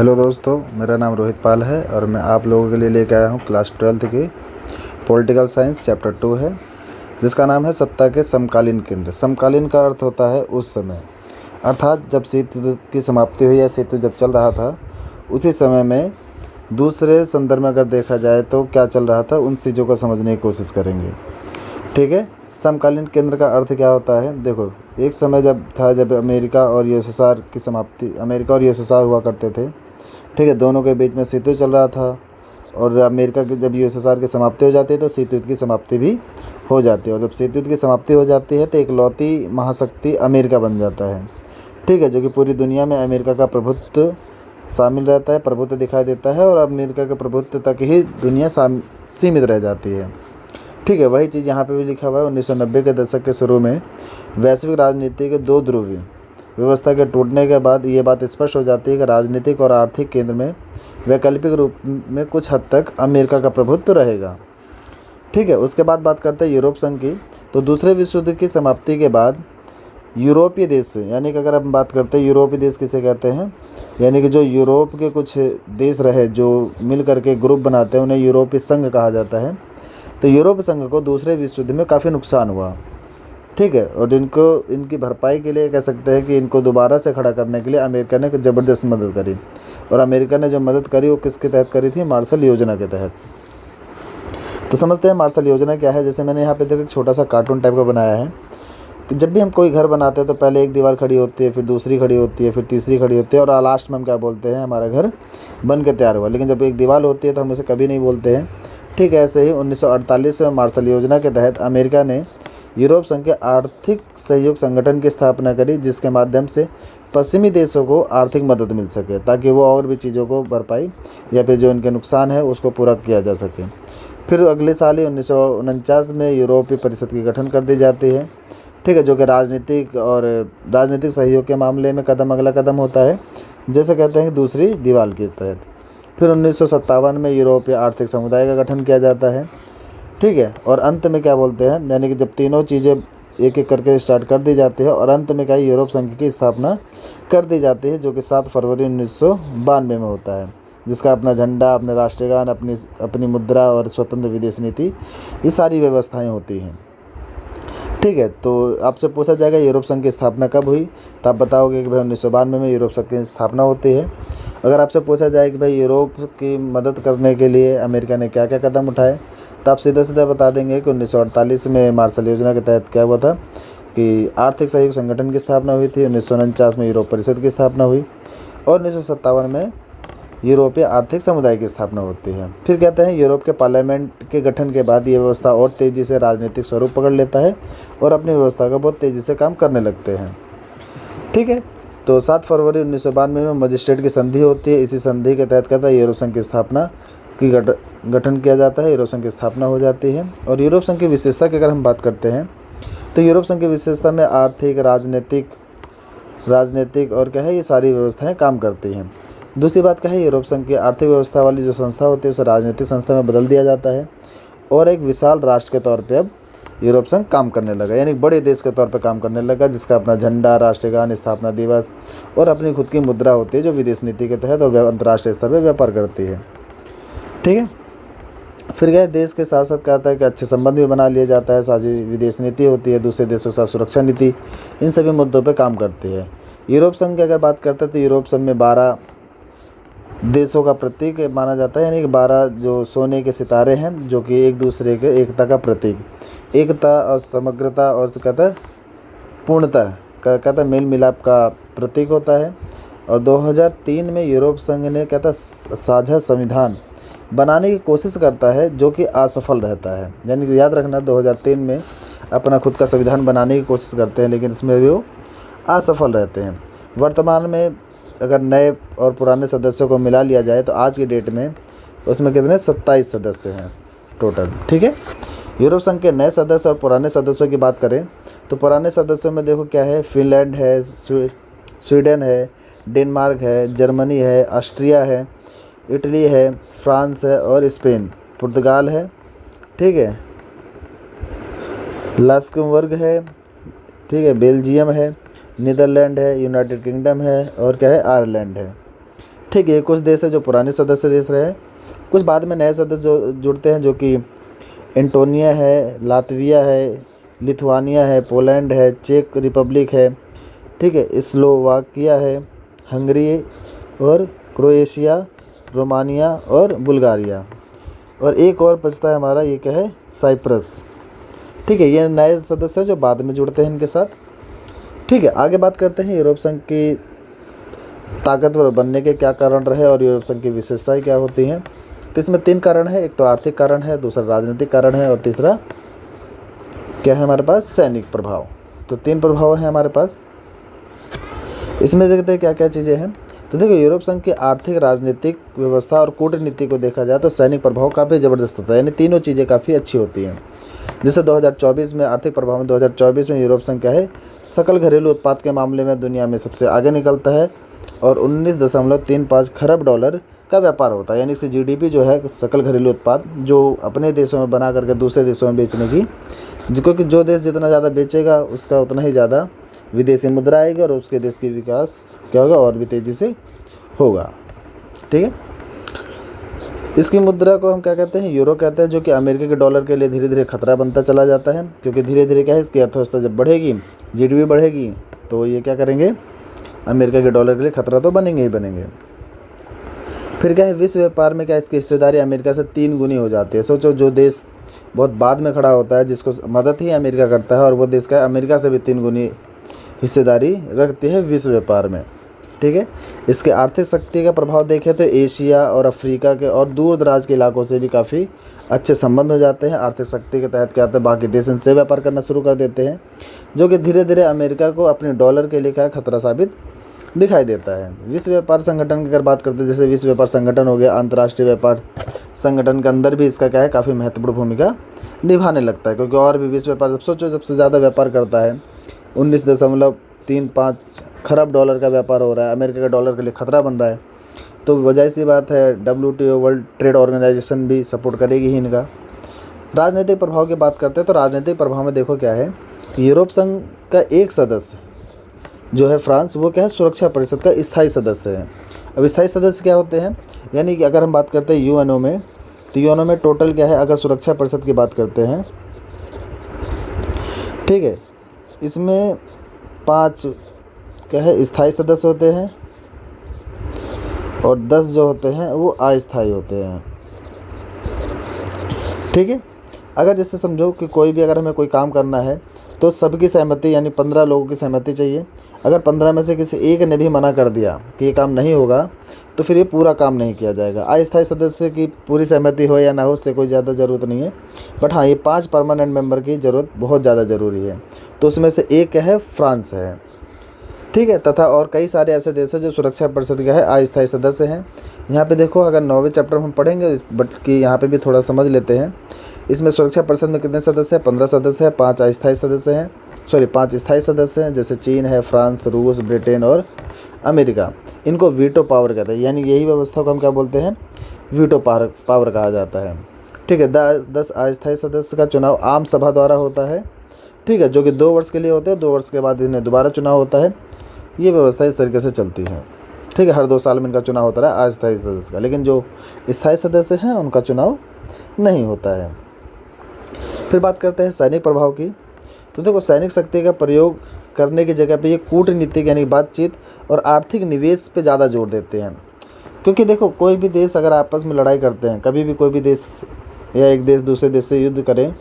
Hello दोस्तों, मेरा नाम रोहित पाल है और मैं आप लोगों के लिए लेकर आया हूँ क्लास 12th की पॉलिटिकल साइंस चैप्टर 2 है, जिसका नाम है सत्ता के समकालीन केंद्र। समकालीन का अर्थ होता है उस समय, अर्थात जब शीत युद्ध की समाप्ति हुई या शीत युद्ध जब चल रहा था उसी समय में दूसरे संदर्भ में अगर देखा जाए तो क्या चल रहा था, उन चीज़ों को समझने की कोशिश करेंगे। ठीक है। समकालीन केंद्र का अर्थ क्या होता है? देखो, एक समय जब था जब अमेरिका और यूएसएसआर की समाप्ति, अमेरिका और यूएसएसआर हुआ करते थे। ठीक है, दोनों के बीच में शीत युद्ध चल रहा था और अमेरिका की जब यूएसएसआर की समाप्ति हो जाती है तो शीत युद्ध की समाप्ति भी हो जाती है। और जब शीत युद्ध की समाप्ति हो जाती है तो इकलौती महाशक्ति अमेरिका बन जाता है। ठीक है, जो कि पूरी दुनिया में अमेरिका का प्रभुत्व शामिल रहता है, प्रभुत्व दिखाई देता है और अमेरिका के प्रभुत्व तक ही दुनिया सीमित रह जाती है। ठीक है, वही चीज़ यहाँ पे भी लिखा हुआ है। 1990 के दशक के शुरू में वैश्विक राजनीति के दो ध्रुवीय व्यवस्था के टूटने के बाद ये बात स्पष्ट हो जाती है कि राजनीतिक और आर्थिक केंद्र में वैकल्पिक रूप में कुछ हद तक अमेरिका का प्रभुत्व रहेगा। ठीक है, उसके बाद बात करते हैं यूरोप संघ की। तो दूसरे विश्व युद्ध की समाप्ति के बाद यूरोपीय देश, यानी कि अगर हम बात करते हैं यूरोपीय देश किसे कहते हैं, यानी कि जो यूरोप के कुछ देश रहे जो मिल करके ग्रुप बनाते हैं उन्हें यूरोपीय संघ कहा जाता है। तो यूरोपीय संघ को दूसरे विश्व युद्ध में काफ़ी नुकसान हुआ। ठीक है, और इनकी भरपाई के लिए कह सकते हैं कि इनको दोबारा से खड़ा करने के लिए अमेरिका ने ज़बरदस्त मदद करी। और अमेरिका ने जो मदद करी वो किसके तहत करी थी? मार्शल योजना के तहत। तो समझते हैं मार्शल योजना क्या है। जैसे मैंने यहाँ पे देखो एक छोटा सा कार्टून टाइप का बनाया है कि जब भी हम कोई घर बनाते हैं तो पहले एक दीवार खड़ी होती है, फिर दूसरी खड़ी होती है, फिर तीसरी खड़ी होती है और लास्ट में हम क्या बोलते हैं? हमारा घर बन के तैयार हुआ। लेकिन जब एक दीवार होती है तो हम उसे कभी नहीं बोलते हैं। ठीक है, ऐसे ही 1948 में मार्शल योजना के तहत अमेरिका ने यूरोप संघ के आर्थिक सहयोग संगठन की स्थापना करी, जिसके माध्यम से पश्चिमी देशों को आर्थिक मदद मिल सके ताकि वो और भी चीज़ों को भरपाई या फिर जो इनके नुकसान है उसको पूरा किया जा सके। फिर अगले साल ही 1949 में यूरोपीय परिषद की गठन कर दी जाती है। ठीक है, जो कि राजनीतिक सहयोग के मामले में अगला कदम होता है, जैसे कहते हैं दूसरी दीवार के तहत। फिर 1957 में यूरोपीय आर्थिक समुदाय का गठन किया जाता है। ठीक है, और अंत में क्या बोलते हैं, यानी कि जब तीनों चीज़ें एक एक करके स्टार्ट कर दी जाती है और अंत में क्या यूरोप संघ की स्थापना कर दी जाती है, जो कि 7 फरवरी 1992 में होता है, जिसका अपना झंडा, अपने राष्ट्रगान, अपनी मुद्रा और स्वतंत्र विदेश नीति, ये सारी व्यवस्थाएं होती हैं। ठीक है, तो आपसे पूछा जाएगा यूरोप संघ की स्थापना कब हुई, तो आप बताओगे कि भाई 1992 में यूरोप संघ की स्थापना होती है। अगर आपसे पूछा जाए कि भाई यूरोप की मदद करने के लिए अमेरिका ने क्या क्या कदम उठाए, तो आप सीधे सीधे बता देंगे कि 1948 में मार्शल योजना के तहत क्या हुआ था कि आर्थिक सहयोग संगठन की स्थापना हुई थी। 1949 में यूरोप परिषद की स्थापना हुई और 1957 में यूरोपीय आर्थिक समुदाय की स्थापना होती है। फिर कहते हैं यूरोप के पार्लियामेंट के गठन के बाद ये व्यवस्था और तेज़ी से राजनीतिक स्वरूप पकड़ लेता है और अपनी व्यवस्था का बहुत तेज़ी से काम करने लगते हैं। ठीक है, तो 7 फरवरी 1992 में मजिस्ट्रेट की संधि होती है। इसी संधि के तहत कहता है यूरोप संघ की स्थापना की गठन किया जाता है, यूरोप संघ की स्थापना हो जाती है। और यूरोप संघ की विशेषता की अगर हम बात करते हैं तो यूरोप संघ की विशेषता में आर्थिक, राजनीतिक और क्या है, ये सारी व्यवस्थाएं काम करती हैं। दूसरी बात क्या है, यूरोप संघ की आर्थिक व्यवस्था वाली जो संस्था होती है उसे राजनीतिक संस्था में बदल दिया जाता है और एक विशाल राष्ट्र के तौर पे अब यूरोप संघ काम करने लगा, यानी बड़े देश के तौर पे काम करने लगा, जिसका अपना झंडा, राष्ट्रगान, स्थापना दिवस और अपनी खुद की मुद्रा होती है जो विदेश नीति के तहत और अंतर्राष्ट्रीय स्तर पर व्यापार करती है। ठीक है, फिर गए देश के साथ साथ कहता है कि अच्छे संबंध भी बना लिया जाता है, साझी विदेश नीति होती है, दूसरे देशों के साथ सुरक्षा नीति, इन सभी मुद्दों पे काम करती है। यूरोप संघ की अगर बात करते हैं तो यूरोप संघ में 12 देशों का प्रतीक माना जाता है, यानी कि 12 जो सोने के सितारे हैं जो कि एक दूसरे के एकता का प्रतीक, एकता और समग्रता और कहता है पूर्णता, कहता है मेल मिलाप का प्रतीक होता है। और 2003 में यूरोप संघ ने कहता साझा संविधान बनाने की कोशिश करता है जो कि असफल रहता है, यानी कि याद रखना 2003 में अपना खुद का संविधान बनाने की कोशिश करते हैं लेकिन इसमें भी वो असफल रहते हैं। वर्तमान में अगर नए और पुराने सदस्यों को मिला लिया जाए तो आज की डेट में उसमें कितने 27 सदस्य हैं टोटल। ठीक है, यूरोप संघ के नए सदस्य और पुराने सदस्यों की बात करें तो पुराने सदस्यों में देखो क्या है, फिनलैंड है, स्वीडन है, डेनमार्क है, जर्मनी है, ऑस्ट्रिया है, इटली है, फ्रांस है और स्पेन, पुर्तगाल है। ठीक है, लक्समबर्ग है, ठीक है, बेल्जियम है, नीदरलैंड है, यूनाइटेड किंगडम है और क्या है, आयरलैंड है। ठीक है, कुछ देश है जो पुराने सदस्य देश रहे, कुछ बाद में नए सदस्य जो जुड़ते हैं, जो कि एंटोनिया है, लातविया है, लिथुआनिया है, पोलैंड है, चेक रिपब्लिक है, ठीक है, स्लोवाकिया है, हंगरी और क्रोएशिया, रोमानिया और बुल्गारिया, और एक और बचता है हमारा, ये क्या है, साइप्रस। ठीक है, ये नए सदस्य जो बाद में जुड़ते हैं इनके साथ। ठीक है, आगे बात करते हैं यूरोप संघ की ताकतवर बनने के क्या कारण रहे और यूरोप संघ की विशेषताएं क्या होती हैं। तो इसमें 3 कारण है, एक तो आर्थिक कारण है, दूसरा राजनीतिक कारण है और तीसरा क्या है हमारे पास, सैनिक प्रभाव। तो 3 प्रभाव हैं हमारे पास। इसमें देखते हैं क्या क्या चीज़ें हैं। तो देखो, यूरोप संघ की आर्थिक, राजनीतिक व्यवस्था और कूटनीति को देखा जाए तो सैनिक प्रभाव काफ़ी ज़बरदस्त होता है, यानी तीनों चीज़ें काफ़ी अच्छी होती हैं। जैसे 2024 में आर्थिक प्रभाव में 2024 में यूरोप संघ क्या है, सकल घरेलू उत्पाद के मामले में दुनिया में सबसे आगे निकलता है और 19.35 खरब डॉलर का व्यापार होता है। यानी इसकी जीडीपी जो है, सकल घरेलू उत्पाद, जो अपने देशों में बना करके दूसरे देशों में बेचने की, क्योंकि जो देश जितना ज़्यादा बेचेगा उसका उतना ही ज़्यादा विदेशी मुद्रा आएगी और उसके देश की विकास क्या होगा, और भी तेज़ी से होगा। ठीक है, इसकी मुद्रा को हम क्या कहते हैं, यूरो कहते हैं, जो कि अमेरिका के डॉलर के लिए धीरे धीरे खतरा बनता चला जाता है, क्योंकि धीरे धीरे क्या है, इसकी अर्थव्यवस्था जब बढ़ेगी, जीडीपी बढ़ेगी, तो ये क्या करेंगे, अमेरिका के डॉलर के लिए खतरा तो बनेंगे ही बनेंगे। फिर क्या है, विश्व व्यापार में क्या इसकी हिस्सेदारी अमेरिका से 3 गुनी हो जाती है। सोचो, जो देश बहुत बाद में खड़ा होता है, जिसको मदद ही अमेरिका करता है, और वो देश का अमेरिका से भी 3 गुनी हिस्सेदारी रखती है विश्व व्यापार में। ठीक है, इसके आर्थिक शक्ति का प्रभाव देखें तो एशिया और अफ्रीका के और दूर दराज के इलाकों से भी काफ़ी अच्छे संबंध हो जाते हैं। आर्थिक शक्ति के तहत क्या होता है, बाकी देश इनसे व्यापार करना शुरू कर देते हैं, जो कि धीरे धीरे अमेरिका को अपने डॉलर के लिए क्या खतरा साबित दिखाई देता है। विश्व व्यापार संगठन की अगर बात करते हैं, जैसे विश्व व्यापार संगठन हो गया, अंतर्राष्ट्रीय व्यापार संगठन के अंदर भी इसका क्या है, काफ़ी महत्वपूर्ण भूमिका निभाने लगता है, क्योंकि और भी विश्व व्यापार, सोचो सबसे ज़्यादा व्यापार करता है, 19.35 खरब डॉलर का व्यापार हो रहा है, अमेरिका के डॉलर के लिए खतरा बन रहा है, तो वजह सी बात है WTO वर्ल्ड ट्रेड ऑर्गेनाइजेशन भी सपोर्ट करेगी ही इनका। राजनीतिक प्रभाव की बात करते हैं, तो राजनीतिक प्रभाव में देखो क्या है, यूरोप संघ का एक सदस्य जो है फ्रांस, वो क्या है, सुरक्षा परिषद का स्थायी सदस्य है। अब स्थायी सदस्य क्या होते हैं, यानी कि अगर हम बात करते हैं यूएनओ में, तो यूएनओ में टोटल क्या है, अगर सुरक्षा परिषद की बात करते हैं, ठीक है, इसमें 5 क्या है, स्थायी सदस्य होते हैं और 10 जो होते हैं वो अस्थायी होते हैं। ठीक है, अगर जैसे समझो कि कोई भी, अगर हमें कोई काम करना है तो सबकी सहमति, यानी 15 लोगों की सहमति चाहिए। अगर 15 में से किसी एक ने भी मना कर दिया कि ये काम नहीं होगा, तो फिर ये पूरा काम नहीं किया जाएगा। अस्थायी सदस्य की पूरी सहमति हो या ना हो, उससे कोई ज़्यादा ज़रूरत नहीं है, बट हाँ, ये 5 परमानेंट मेंबर की ज़रूरत बहुत ज़्यादा ज़रूरी है। तो उसमें से एक है, फ्रांस है। ठीक है, तथा और कई सारे ऐसे देश हैं जो सुरक्षा परिषद का है अस्थायी सदस्य हैं। यहाँ पे देखो, अगर 9वें चैप्टर में हम पढ़ेंगे, बट कि यहाँ पे भी थोड़ा समझ लेते हैं। इसमें सुरक्षा परिषद में कितने सदस्य हैं, 15 सदस्य हैं, 5 अस्थायी सदस्य हैं, 5 स्थायी सदस्य हैं, जैसे चीन है, फ्रांस, रूस, ब्रिटेन और अमेरिका। इनको वीटो पावर कहते हैं, यानी यही व्यवस्था को हम क्या बोलते हैं, वीटो पावर कहा जाता है। ठीक है, 10 अस्थायी सदस्य का चुनाव आम सभा द्वारा होता है। ठीक है, जो कि 2 वर्ष के लिए होते हैं, 2 वर्ष के बाद इन्हें दोबारा चुनाव होता है। ये व्यवस्था इस तरीके से चलती है। ठीक है, हर 2 साल में इनका चुनाव होता है अस्थायी सदस्य का, लेकिन जो स्थायी सदस्य हैं उनका चुनाव नहीं होता है। फिर बात करते हैं सैनिक प्रभाव की। तो देखो, सैनिक शक्ति का प्रयोग करने की जगह पे ये कूटनीतिक यानी बातचीत और आर्थिक निवेश पे ज़्यादा जोर देते हैं। क्योंकि देखो, कोई भी देश अगर आपस में लड़ाई करते हैं, कभी भी कोई भी देश या एक देश दूसरे देश से युद्ध करें,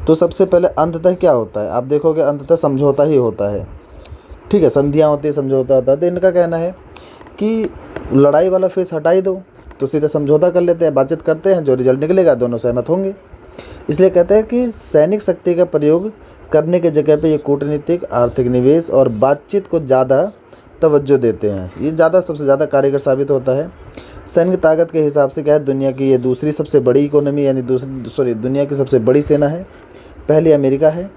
तो सबसे पहले अंततः क्या होता है, आप देखोगे अंततः समझौता ही होता है। ठीक है, संधियाँ होती है, समझौता होता है। तो इनका कहना है कि लड़ाई वाला फेस हटा ही दो, तो सीधे समझौता कर लेते हैं, बातचीत करते हैं, जो रिजल्ट निकलेगा दोनों सहमत होंगे। इसलिए कहते हैं कि सैनिक शक्ति का प्रयोग करने की जगह पे ये कूटनीतिक, आर्थिक निवेश और बातचीत को ज़्यादा तवज्जो देते हैं। ये सबसे ज़्यादा कारगर साबित होता है। सैन्य ताकत के हिसाब से क्या है, दुनिया की ये दूसरी सबसे बड़ी इकोनॉमी, यानी दुनिया की सबसे बड़ी सेना है। पहली अमेरिका है,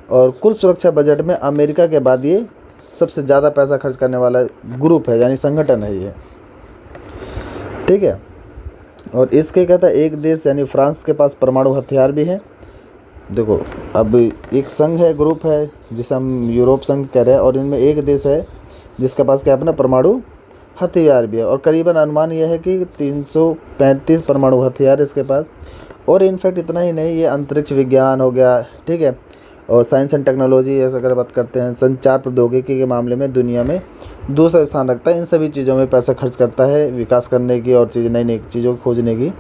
और कुल सुरक्षा बजट में अमेरिका के बाद ये सबसे ज़्यादा पैसा खर्च करने वाला ग्रुप है, यानी संगठन है ये। ठीक है, और इसके कहता है एक देश यानी फ्रांस के पास परमाणु हथियार भी हैं। देखो, अब एक संघ है, ग्रुप है, जिसे हम यूरोप संघ कह रहे हैं, और इनमें एक देश है जिसके पास क्या अपना परमाणु हथियार भी है, और करीबन अनुमान यह है कि 335 परमाणु हथियार इसके पास। और इनफैक्ट इतना ही नहीं, ये अंतरिक्ष विज्ञान हो गया, ठीक है, और साइंस एंड टेक्नोलॉजी ऐसा अगर बात करते हैं, संचार प्रौद्योगिकी के मामले में दुनिया में दूसरा स्थान रखता है। इन सभी चीज़ों में पैसा खर्च करता है विकास करने की और नई नई चीज़ों को खोजने की।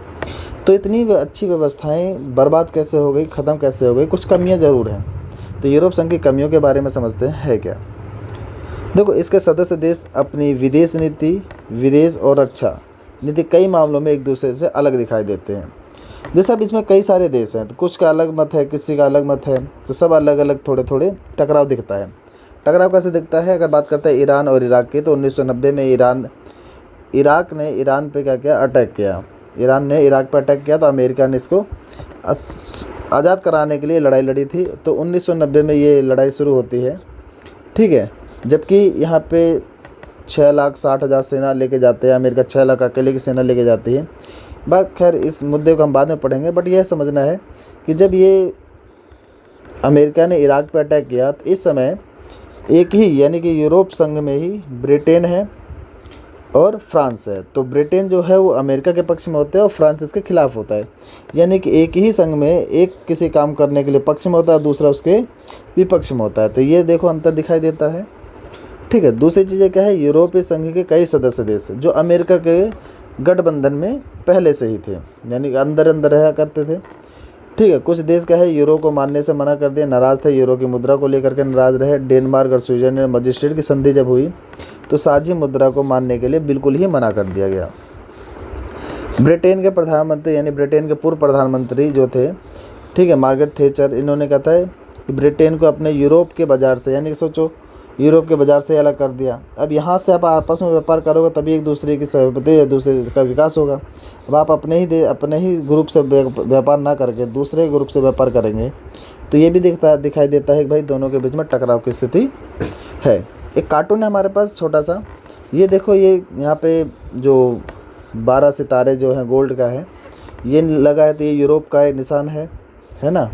तो इतनी अच्छी व्यवस्थाएं बर्बाद कैसे हो गई, ख़त्म कैसे हो गई? कुछ कमियां ज़रूर हैं। तो यूरोप संघ की कमियों के बारे में समझते हैं है क्या। देखो, इसके सदस्य देश अपनी विदेश नीति, विदेश और रक्षा नीति कई मामलों में एक दूसरे से अलग दिखाई देते हैं। जैसे अब इसमें कई सारे देश हैं, तो कुछ का अलग मत है, किसी का अलग मत है, तो सब अलग अलग थोड़े थोड़े टकराव दिखता है। टकराव कैसे दिखता है? अगर बात करते हैं ईरान और इराक की, तो 1990 में इराक ने ईरान पे क्या किया? अटैक किया। ईरान ने इराक पर अटैक किया, तो अमेरिका ने इसको आज़ाद कराने के लिए लड़ाई लड़ी थी। तो 1990 में ये लड़ाई शुरू होती है, ठीक है। जबकि यहाँ पे 6,60,000 सेना लेके जाते हैं, अमेरिका 6 लाख अकेले की सेना लेके जाती है। बात खैर इस मुद्दे को हम बाद में पढ़ेंगे, बट यह समझना है कि जब ये अमेरिका ने इराक पर अटैक किया, तो इस समय एक ही यानी कि यूरोप संघ में ही ब्रिटेन है और फ्रांस है। तो ब्रिटेन जो है वो अमेरिका के पक्ष में होता है और फ्रांस इसके खिलाफ होता है। यानी कि एक ही संघ में एक किसी काम करने के लिए पक्ष में होता है, दूसरा उसके विपक्ष में होता है। तो ये देखो अंतर दिखाई देता है, ठीक है। दूसरी चीज़ें क्या है? यूरोपीय संघ के कई सदस्य देश जो अमेरिका के गठबंधन में पहले से ही थे, यानी अंदर अंदर रहा करते थे, ठीक है। कुछ देश क्या है, यूरो को मानने से मना कर दिया, नाराज़ थे, यूरो की मुद्रा को लेकर के नाराज़ रहे। डेनमार्क और स्विट्जरलैंड मजिस्ट्रेट की संधि जब हुई, तो साझी मुद्रा को मानने के लिए बिल्कुल ही मना कर दिया गया। ब्रिटेन के प्रधानमंत्री यानी ब्रिटेन के पूर्व प्रधानमंत्री जो थे, ठीक है, मार्गरेट थैचर, इन्होंने कहा था कि ब्रिटेन को अपने यूरोप के बाज़ार से, यानी सोचो यूरोप के बाज़ार से अलग कर दिया। अब यहाँ से आप आपस में व्यापार करोगे तभी एक दूसरे की सहमति या दूसरे का विकास होगा। अब आप अपने ही ग्रुप से व्यापार ना करके दूसरे ग्रुप से व्यापार करेंगे, तो ये भी दिखाई देता है कि भाई दोनों के बीच में टकराव की स्थिति है। एक कार्टून है हमारे पास छोटा सा, ये देखो, ये यहाँ पे जो 12 सितारे जो हैं गोल्ड का है, ये लगा है, तो ये यूरोप का एक निशान है ना,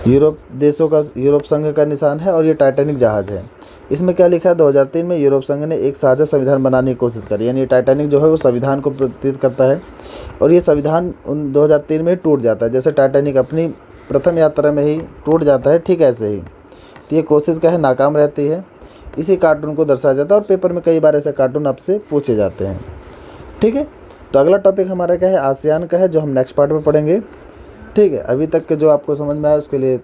यूरोप देशों का, यूरोप संघ का निशान है। और ये टाइटैनिक जहाज़ है। इसमें क्या लिखा है? 2003 में यूरोप संघ ने एक साझा संविधान बनाने की कोशिश करी, यानी टाइटैनिक जो है वो संविधान को प्रतीत करता है, और ये संविधान 2003 में ही टूट जाता है। जैसे टाइटैनिक अपनी प्रथम यात्रा में ही टूट जाता है, ठीक ऐसे ही तो ये कोशिश क्या है, नाकाम रहती है। इसी कार्टून को दर्शाया जाता है, और पेपर में कई बार ऐसे कार्टून आपसे पूछे जाते हैं, ठीक है। तो अगला टॉपिक हमारा क्या है? आसियान का है, जो हम नेक्स्ट पार्ट में पढ़ेंगे, ठीक है। अभी तक के जो आपको समझ में आया उसके लिए